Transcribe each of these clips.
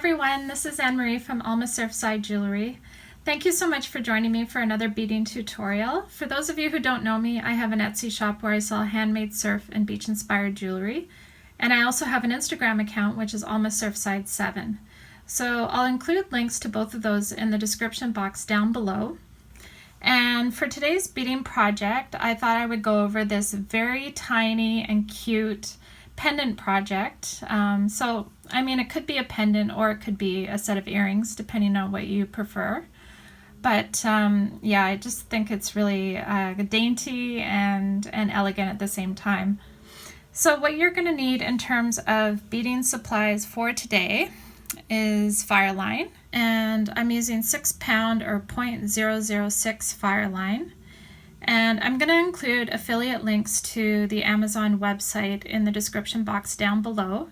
everyone, this is Anne-Marie from Alma Surfside Jewelry. Thank you so much for joining me for another beading tutorial. For those of you who don't know me, I have an Etsy shop where I sell handmade surf and beach inspired jewelry. And I also have an Instagram account which is Alma Surfside 7. So I'll include links to both of those in the description box down below. And for today's beading project, I thought I would go over this very tiny and cute pendant project. I mean, it could be a pendant or it could be a set of earrings, depending on what you prefer. But yeah, I just think it's really dainty and elegant at the same time. So what you're going to need in terms of beading supplies for today is fire line, and I'm using 6 pound or 0.006 fire line. And I'm going to include affiliate links to the Amazon website in the description box down below.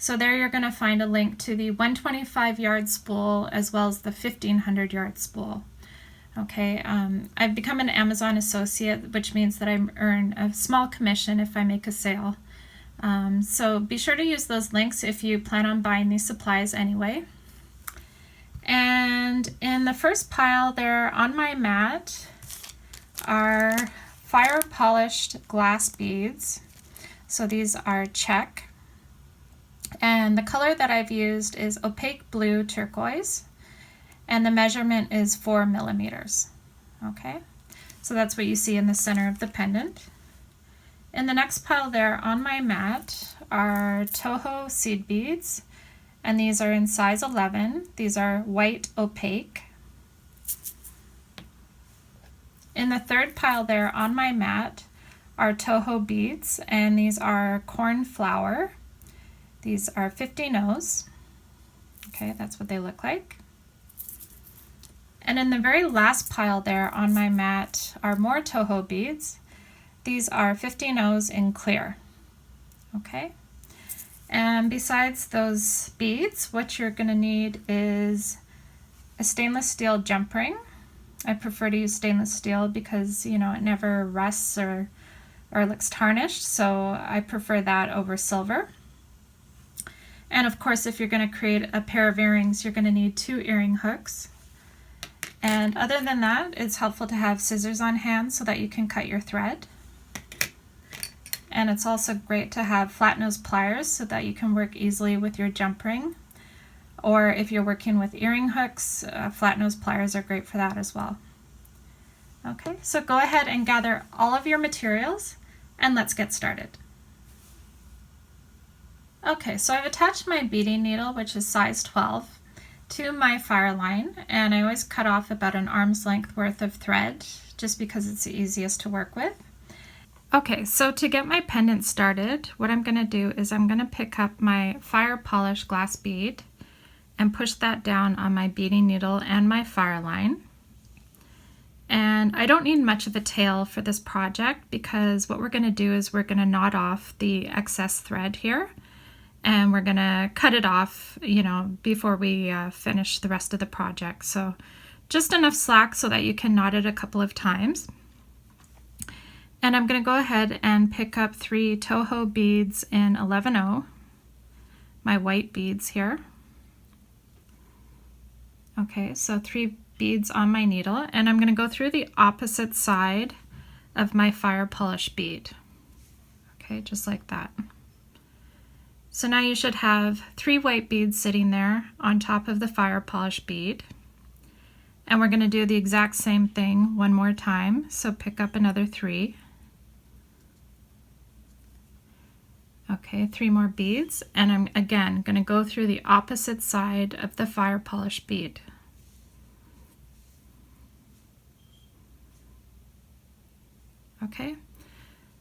So there you're going to find a link to the 125 yard spool as well as the 1500 yard spool. Okay, I've become an Amazon associate, which means that I earn a small commission if I make a sale. So be sure to use those links if you plan on buying these supplies anyway. And in the first pile there on my mat are fire polished glass beads. So these are Czech, and the color that I've used is opaque blue turquoise, and the measurement is 4 millimeters. Okay, so that's what you see in the center of the pendant. In the next pile there on my mat are Toho seed beads, and these are in size 11. These are white opaque. In the third pile there on my mat are Toho beads, and these are cornflower. These are 50 Nos. Okay, that's what they look like. And in the very last pile there on my mat are more Toho beads. These are 50 Nos in clear. Okay, and besides those beads, what you're going to need is a stainless steel jump ring. I prefer to use stainless steel because, you know, it never rusts or looks tarnished, so I prefer that over silver. And of course, if you're going to create a pair of earrings, you're going to need 2 earring hooks. And other than that, it's helpful to have scissors on hand so that you can cut your thread. And it's also great to have flat nose pliers so that you can work easily with your jump ring. Or if you're working with earring hooks, flat nose pliers are great for that as well. Okay, so go ahead and gather all of your materials and let's get started. Okay, so I've attached my beading needle, which is size 12, to my fire line, and I always cut off about an arm's length worth of thread just because it's the easiest to work with. Okay, so to get my pendant started, what I'm going to do is I'm going to pick up my fire polished glass bead and push that down on my beading needle and my fire line. And I don't need much of a tail for this project because what we're going to do is we're going to knot off the excess thread here, and we're going to cut it off, you know, before we finish the rest of the project. So just enough slack so that you can knot it a couple of times. And I'm going to go ahead and pick up 3 Toho beads in 11/0, my white beads here. Okay, so 3 beads on my needle, and I'm going to go through the opposite side of my fire polish bead. Okay, just like that. So now you should have 3 white beads sitting there on top of the fire polish bead. And we're going to do the exact same thing one more time. So pick up another 3. Okay, 3 more beads, and I'm again going to go through the opposite side of the fire polish bead. Okay,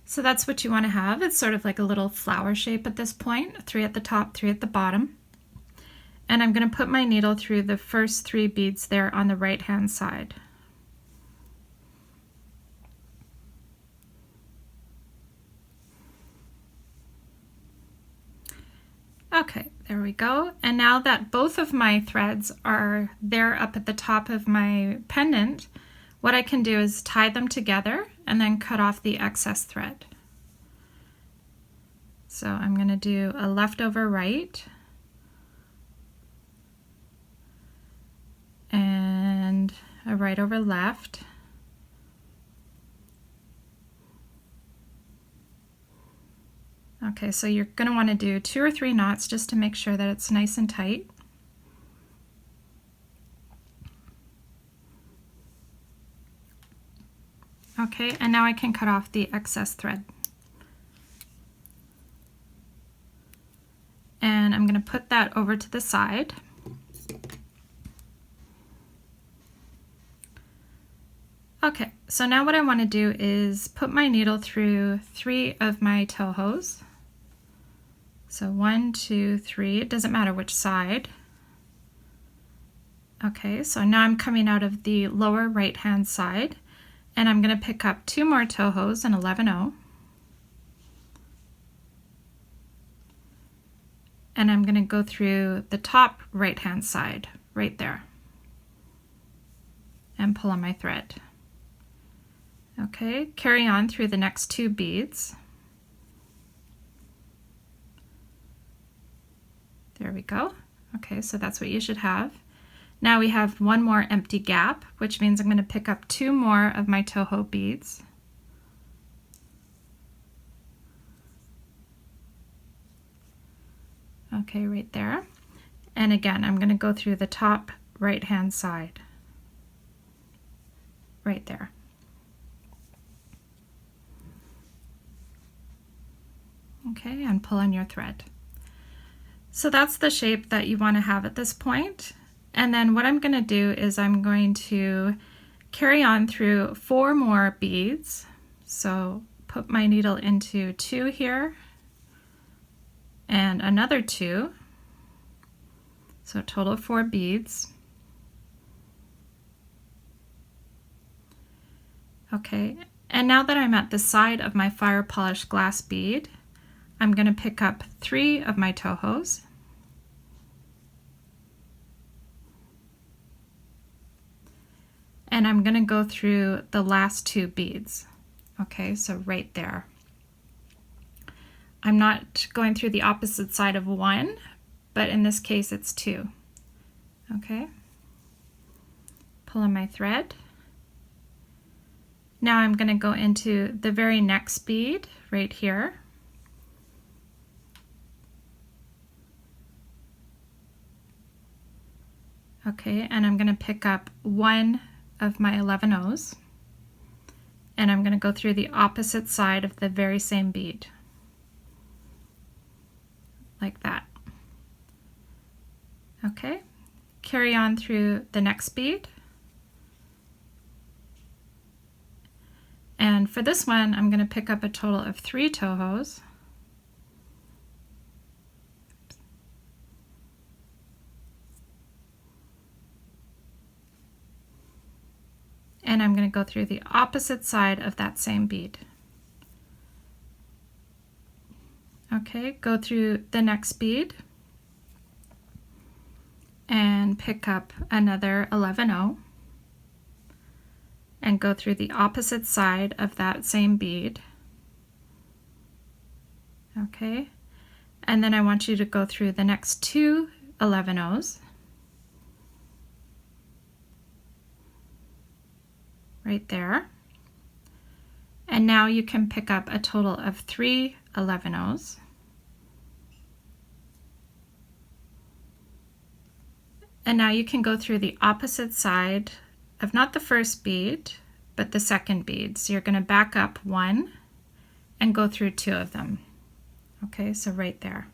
so that's what you want to have. It's sort of like a little flower shape at this point, 3 at the top, 3 at the bottom. And I'm going to put my needle through the first 3 beads there on the right hand side. Okay, there we go. And now that both of my threads are there up at the top of my pendant, what I can do is tie them together and then cut off the excess thread. So I'm going to do a left over right, and a right over left. Okay, so you're going to want to do 2 or 3 knots just to make sure that it's nice and tight. Okay, and now I can cut off the excess thread. And I'm going to put that over to the side. Okay, so now what I want to do is put my needle through 3 of my toe holes. So 1, 2, 3, it doesn't matter which side. Okay, so now I'm coming out of the lower right hand side, and I'm going to pick up 2 more toe holes in 11-0. And I'm going to go through the top right hand side, right there, and pull on my thread. Okay, carry on through the next 2 beads. There we go. Okay, so that's what you should have. Now we have 1 more empty gap, which means I'm going to pick up 2 more of my toho beads. Okay, right there. And again, I'm going to go through the top right hand side, right there. Okay, and pull on your thread. So that's the shape that you want to have at this point. And then what I'm going to do is I'm going to carry on through 4 more beads. So put my needle into 2 here and another 2. So a total of 4 beads. Okay, and now that I'm at the side of my fire polished glass bead, I'm going to pick up 3 of my tohos. And I'm going to go through the last 2 beads. Okay, so right there. I'm not going through the opposite side of 1, but in this case it's 2. Okay, pull on my thread. Now I'm going to go into the very next bead right here. Okay, and I'm going to pick up 1 of my 11-0s, and I'm going to go through the opposite side of the very same bead, like that. Okay, carry on through the next bead, and for this one I'm going to pick up a total of 3 tohos. And I'm going to go through the opposite side of that same bead. Okay, go through the next bead and pick up another 11-0 and go through the opposite side of that same bead. Okay, and then I want you to go through the next 2 11-0s. Right there. And now you can pick up a total of 3 11-0s. And now you can go through the opposite side of not the first bead, but the second bead. So you're going to back up 1 and go through 2 of them. Okay, so right there.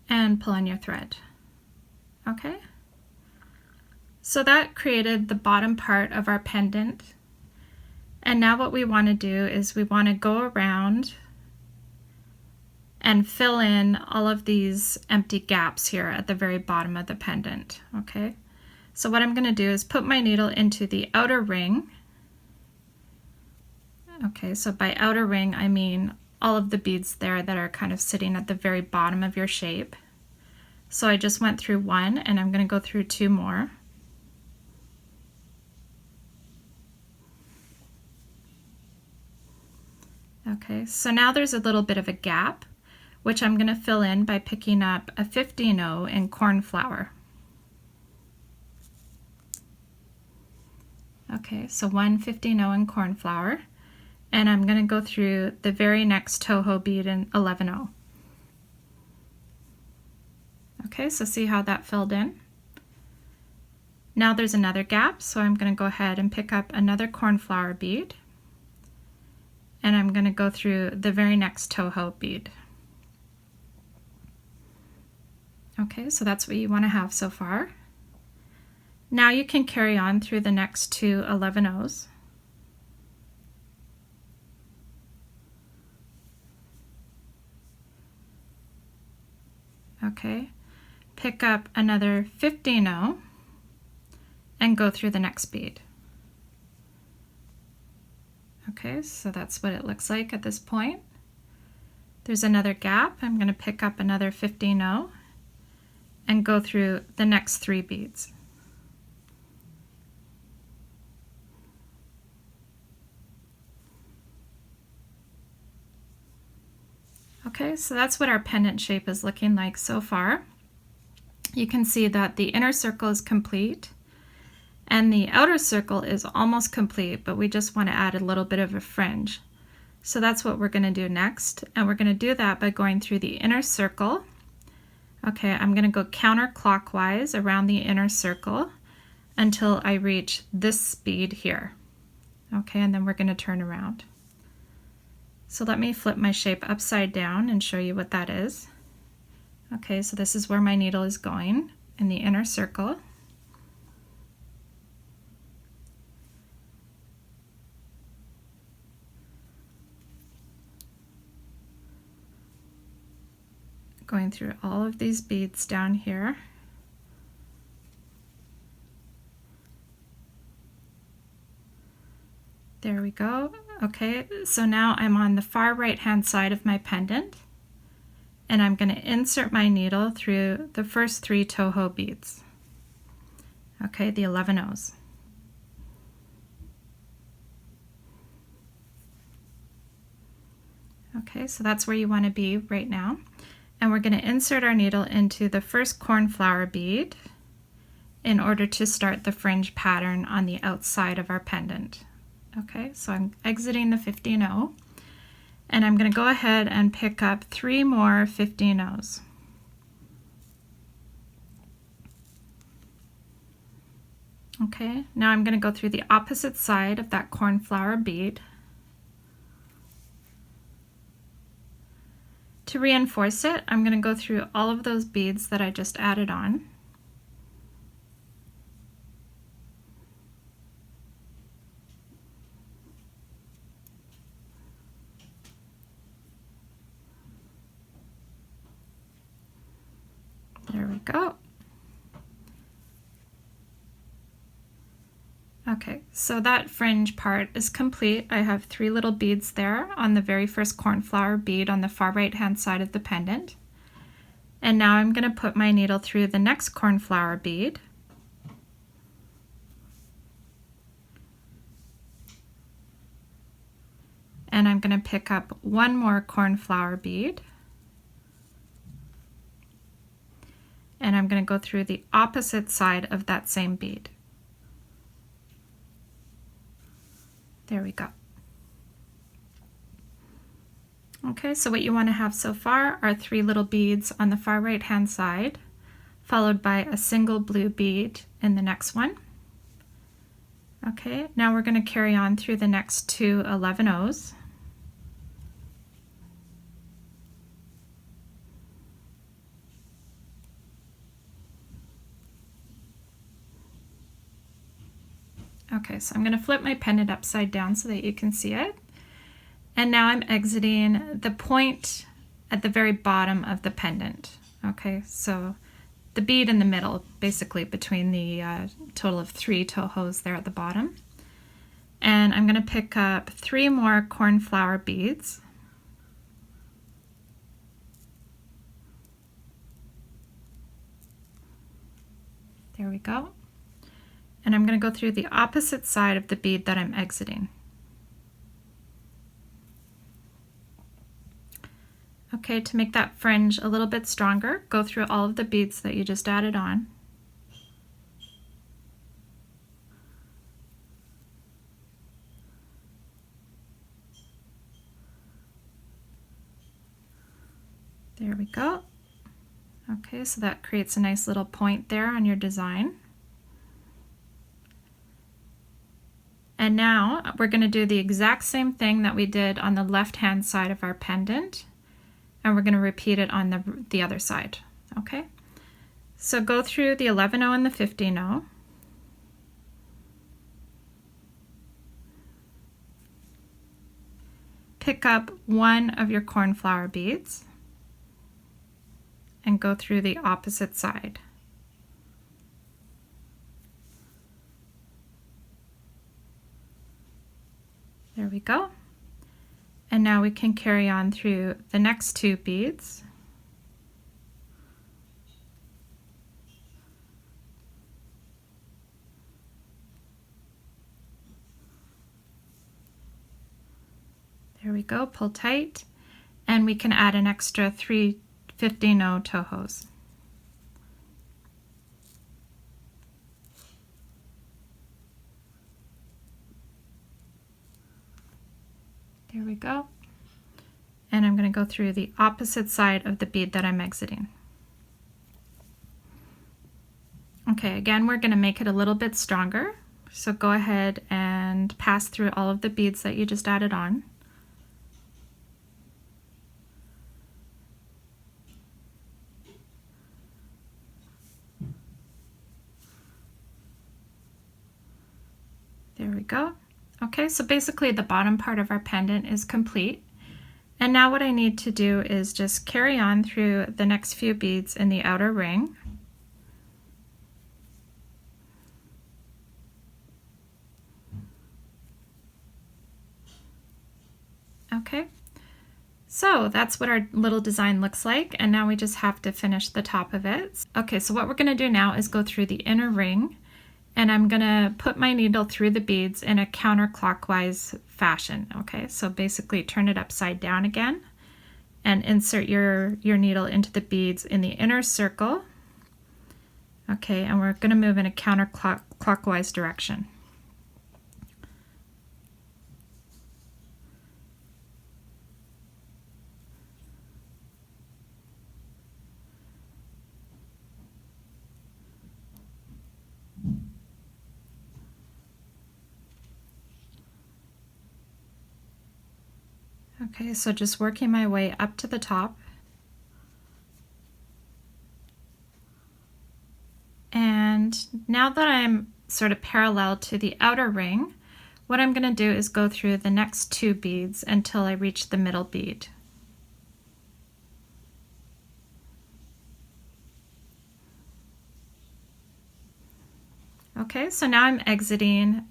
And pull on your thread. Okay. So that created the bottom part of our pendant. And now what we want to do is we want to go around and fill in all of these empty gaps here at the very bottom of the pendant. Okay, so what I'm going to do is put my needle into the outer ring. Okay, so by outer ring I mean all of the beads there that are kind of sitting at the very bottom of your shape. So I just went through 1 and I'm going to go through 2 more. Okay, so now there's a little bit of a gap. which I'm going to fill in by picking up a 15-0 in cornflower. Okay, so 1 15-0 in cornflower, and I'm going to go through the very next toho bead in 11-0. Okay, so see how that filled in? Now there's another gap, so I'm going to go ahead and pick up another cornflower bead, and I'm going to go through the very next toho bead. Okay, so that's what you want to have so far. Now you can carry on through the next two 11-0s. Okay, pick up another 15-0 and go through the next bead. Okay, so that's what it looks like at this point. There's another gap. I'm going to pick up another 15-0 and go through the next 3 beads. Okay, so that's what our pendant shape is looking like so far. You can see that the inner circle is complete and the outer circle is almost complete, but we just want to add a little bit of a fringe. So that's what we're going to do next, and we're going to do that by going through the inner circle. Okay, I'm going to go counterclockwise around the inner circle until I reach this bead here. Okay, and then we're going to turn around. So let me flip my shape upside down and show you what that is. Okay, so this is where my needle is going in the inner circle. Going through all of these beads down here. There we go. Okay, so now I'm on the far right hand side of my pendant, and I'm going to insert my needle through the first 3 toho beads. Okay, the 11-0s. Okay, so that's where you want to be right now. And we're going to insert our needle into the first cornflower bead in order to start the fringe pattern on the outside of our pendant. Okay, so I'm exiting the 15-0, and I'm going to go ahead and pick up 3 more 15-0s. Okay, now I'm going to go through the opposite side of that cornflower bead. To reinforce it, I'm going to go through all of those beads that I just added on. There we go. Okay, so that fringe part is complete. I have 3 little beads there on the very first cornflower bead on the far right hand side of the pendant. And now I'm going to put my needle through the next cornflower bead. And I'm going to pick up 1 more cornflower bead. And I'm going to go through the opposite side of that same bead. There we go. Okay, so what you want to have so far are 3 little beads on the far right hand side, followed by a single blue bead in the next one. Okay, now we're going to carry on through the next 2 11-0s. Okay, so I'm going to flip my pendant upside down so that you can see it. And now I'm exiting the point at the very bottom of the pendant. Okay, so the bead in the middle, basically between the total of 3 tohos there at the bottom. And I'm going to pick up 3 more cornflower beads. There we go. And I'm going to go through the opposite side of the bead that I'm exiting. Okay, to make that fringe a little bit stronger, go through all of the beads that you just added on. There we go. Okay, so that creates a nice little point there on your design. And now we're going to do the exact same thing that we did on the left-hand side of our pendant, and we're going to repeat it on the other side. Okay, so go through the 11-0 and the 15-0. Pick up one of your cornflower beads and go through the opposite side. There we go. And now we can carry on through the next two beads. There we go, pull tight, and we can add an extra 3 15-0 tohos. There we go. And I'm going to go through the opposite side of the bead that I'm exiting. Okay, again, we're going to make it a little bit stronger. So go ahead and pass through all of the beads that you just added on. There we go. Okay, so basically the bottom part of our pendant is complete. And now what I need to do is just carry on through the next few beads in the outer ring. Okay, so that's what our little design looks like, and now we just have to finish the top of it. Okay, so what we're going to do now is go through the inner ring, and I'm going to put my needle through the beads in a counterclockwise fashion. Okay, so basically turn it upside down again and insert your needle into the beads in the inner circle. Okay, and we're going to move in a counterclockwise direction. Okay, so just working my way up to the top. And now that I'm sort of parallel to the outer ring, what I'm going to do is go through the next two beads until I reach the middle bead. Okay, so now I'm exiting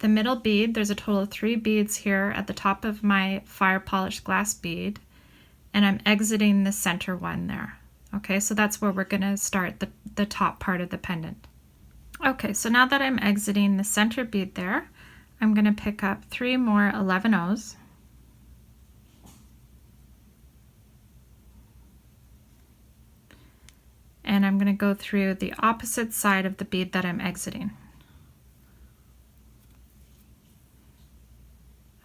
the middle bead. There's a total of 3 beads here at the top of my fire polished glass bead, and I'm exiting the center one there. Okay, so that's where we're going to start the top part of the pendant. Okay, so now that I'm exiting the center bead there, I'm going to pick up 3 more 11-0s. And I'm going to go through the opposite side of the bead that I'm exiting.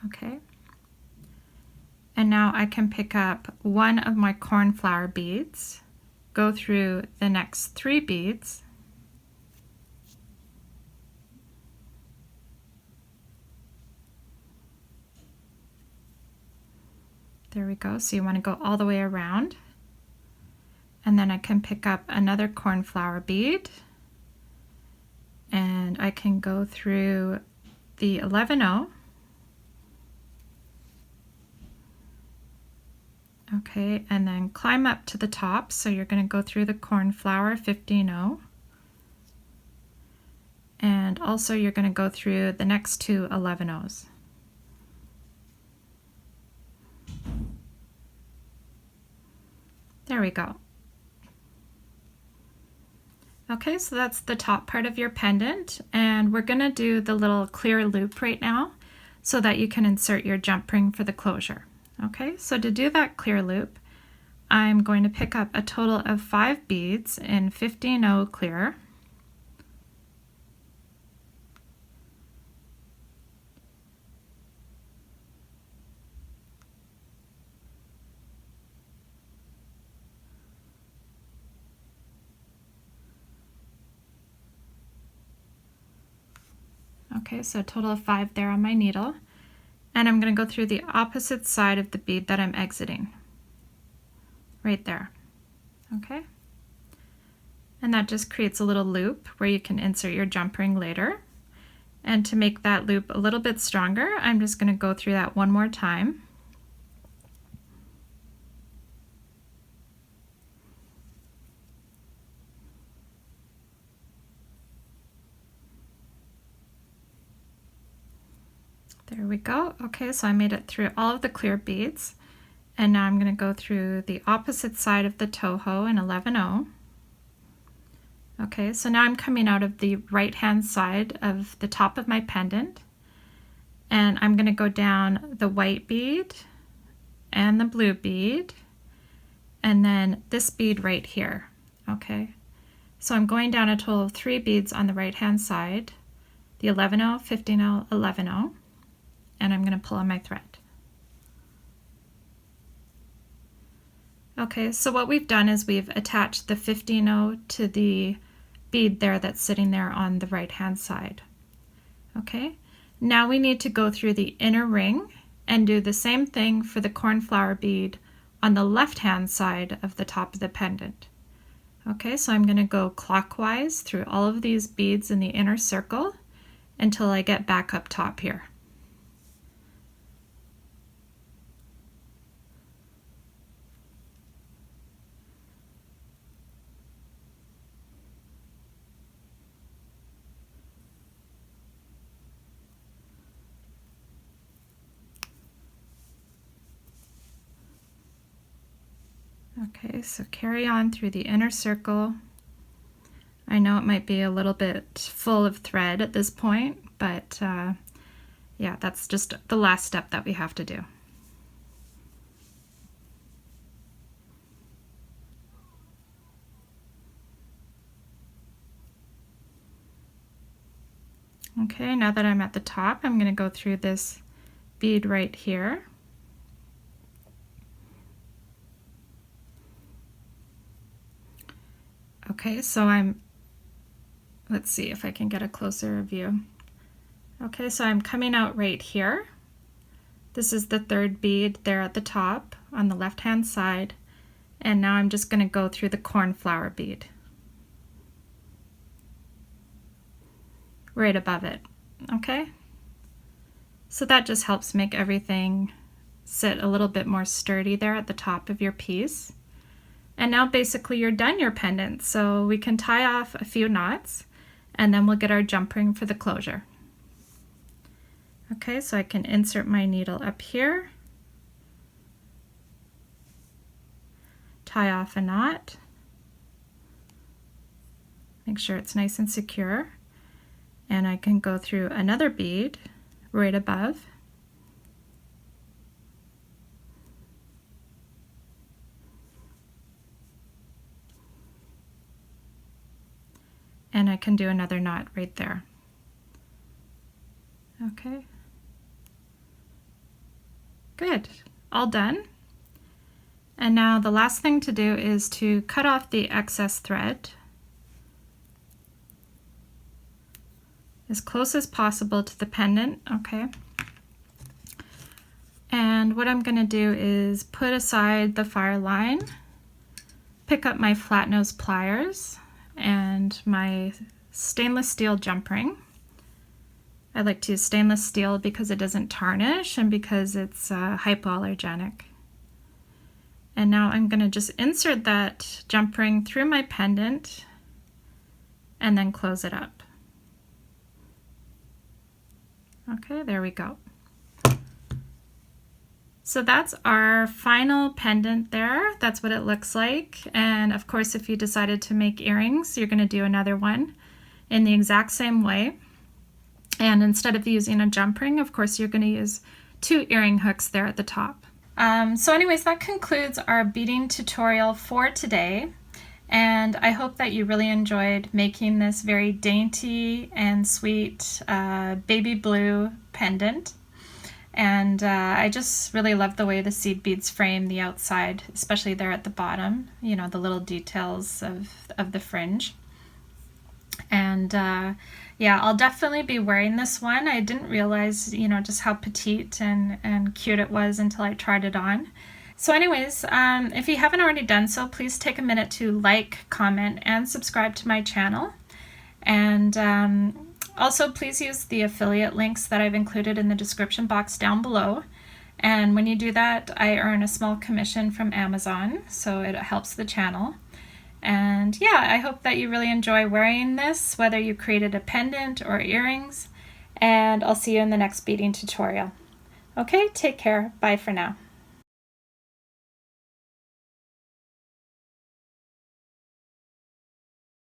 Okay, and now I can pick up one of my cornflower beads, go through the next 3 beads, there we go, so you want to go all the way around, and then I can pick up another cornflower bead, and I can go through the 11-0. Okay, and then climb up to the top, so you're going to go through the cornflower 15-0, and also you're going to go through the next 2 11-0s. There we go. Okay, so that's the top part of your pendant, and we're going to do the little clear loop right now so that you can insert your jump ring for the closure. Okay, so to do that clear loop, I'm going to pick up a total of 5 beads in 15-0 clear. Okay, so a total of 5 there on my needle. And I'm going to go through the opposite side of the bead that I'm exiting. Right there. Okay. And that just creates a little loop where you can insert your jump ring later. And to make that loop a little bit stronger, I'm just going to go through that one more time. There we go. Okay, so I made it through all of the clear beads, and now I'm going to go through the opposite side of the toho in 11-0. Okay, so now I'm coming out of the right hand side of the top of my pendant, and I'm going to go down the white bead and the blue bead and then this bead right here. Okay, so I'm going down a total of 3 beads on the right hand side, the 11-0, 15-0, 11-0, and I'm going to pull on my thread. Okay, so what we've done is we've attached the 15-0 to the bead there that's sitting there on the right hand side. Okay, now we need to go through the inner ring and do the same thing for the cornflower bead on the left hand side of the top of the pendant. Okay, so I'm going to go clockwise through all of these beads in the inner circle until I get back up top here. Okay, so carry on through the inner circle. I know it might be a little bit full of thread at this point, but yeah, that's just the last step that we have to do. Okay, now that I'm at the top, I'm going to go through this bead right here. Okay, so let's see if I can get a closer view. Okay, so I'm coming out right here. This is the 3rd bead there at the top on the left hand side, and now I'm just going to go through the cornflower bead right above it. Okay, so that just helps make everything sit a little bit more sturdy there at the top of your piece. And now basically you're done your pendant, so we can tie off a few knots and then we'll get our jump ring for the closure. Okay, so I can insert my needle up here, tie off a knot, make sure it's nice and secure, and I can go through another bead right above. And I can do another knot right there. Okay. Good. All done. And now the last thing to do is to cut off the excess thread as close as possible to the pendant. Okay. And what I'm going to do is put aside the fire line, pick up my flat nose pliers and my stainless steel jump ring. I like to use stainless steel because it doesn't tarnish and because it's hypoallergenic. And now I'm going to just insert that jump ring through my pendant and then close it up. Okay, there we go. So that's our final pendant there. That's what it looks like. And of course, if you decided to make earrings, you're going to do another one in the exact same way. And instead of using a jump ring, of course, you're going to use 2 earring hooks there at the top. So anyways, that concludes our beading tutorial for today. And I hope that you really enjoyed making this very dainty and sweet baby blue pendant. And I just really love the way the seed beads frame the outside, especially there at the bottom, you know, the little details of the fringe. And yeah, I'll definitely be wearing this one. I didn't realize, you know, just how petite and cute it was until I tried it on. So anyways, if you haven't already done so, please take a minute to like, comment, and subscribe to my channel. And also please use the affiliate links that I've included in the description box down below. And when you do that, I earn a small commission from Amazon, so it helps the channel. And yeah, I hope that you really enjoy wearing this, whether you created a pendant or earrings. And I'll see you in the next beading tutorial. Okay, take care. Bye for now.